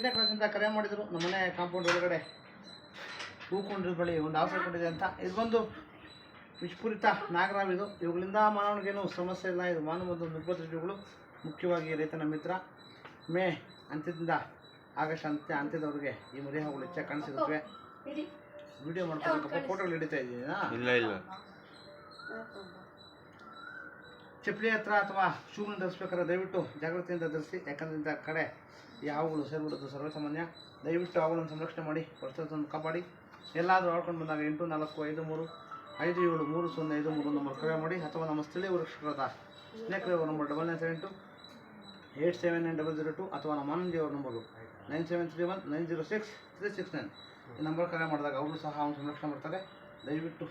5ನೇ ಕ್ಲಾಸಿಂದ ಕರೆ ಮಾಡಿದರು ನಮ್ಮನೆ ಕಾಂಪೌಂಡ್ ಒಳಗಡೆ ಹೂಕೊಂಡಿರೋ ಬಳಿ ಒಂದು ಹಾವು ಸೇರ್ಕೊಂಡಿದೆ ಅಂತ. ಇದು ಬಂದು ವಿಷಪೂರಿತ ನಾಗರಾವ್. ಇದು ಇವುಗಳಿಂದ ಮಾನವನಿಗೇನು ಸಮಸ್ಯೆ ಇಲ್ಲ. ಇದು ಮಾನವದ ನುಗ್ಗದ್ರಜಗಳು, ಮುಖ್ಯವಾಗಿ ರೈತನ ಮಿತ್ರ. ಮೇ ಅಂತ್ಯದಿಂದ ಆಗಸ್ಟ್ ಅಂತ್ಯದವರೆಗೆ ಈ ಮರಿ ಹಾವುಗಳು ಹೆಚ್ಚಾಗಿ ಕಾಣಿಸಿರುತ್ತವೆ. ವಿಡಿಯೋ ಮಾಡ್ಕೊಬೇಕಪ್ಪ, ಫೋಟೋಗಳು ಹಿಡಿತಾ ಇದ್ದೀನಾ? ಇಲ್ಲ ಚಪ್ಪಲಿ ಹತ್ರ ಅಥವಾ ಶೂನ ಧರಿಸ್ಬೇಕಾದ್ರೆ ದಯವಿಟ್ಟು ಜಾಗ್ರತೆಯಿಂದ ಧರಿಸಿ. ಯಾಕಂದ್ರೆ ಇಂಥ ಕಡೆ ಈ ಹಾವುಗಳು ಸೇರಿಬಿಡೋದು ಸರ್ವಸಾಮಾನ್ಯ. ದಯವಿಟ್ಟು ಅವುಗಳನ್ನು ಸಂರಕ್ಷಣೆ ಮಾಡಿ, ಪರಿಸರವನ್ನು ಕಾಪಾಡಿ. ಎಲ್ಲಾದರೂ ಆಡ್ಕೊಂಡು ಬಂದಾಗ 8453530353 ನಂಬರ್ ಕರೆ ಮಾಡಿ, ಅಥವಾ ನಮ್ಮ ಸ್ಥಳೀಯ ವೃಕ್ಷಗಳಾದ ಸ್ನೇಹಿತರು ನಂಬರ್ 9978799002 ಅಥವಾ ನಮ್ಮ ಆನಂದಿಯವರ ನಂಬರು 9731906369 ಈ ನಂಬರ್ ಕರೆ ಮಾಡಿದಾಗ ಅವರು ಸಹ ಅವನು ಸಂರಕ್ಷಣೆ ಮಾಡ್ತಾರೆ. ದಯವಿಟ್ಟು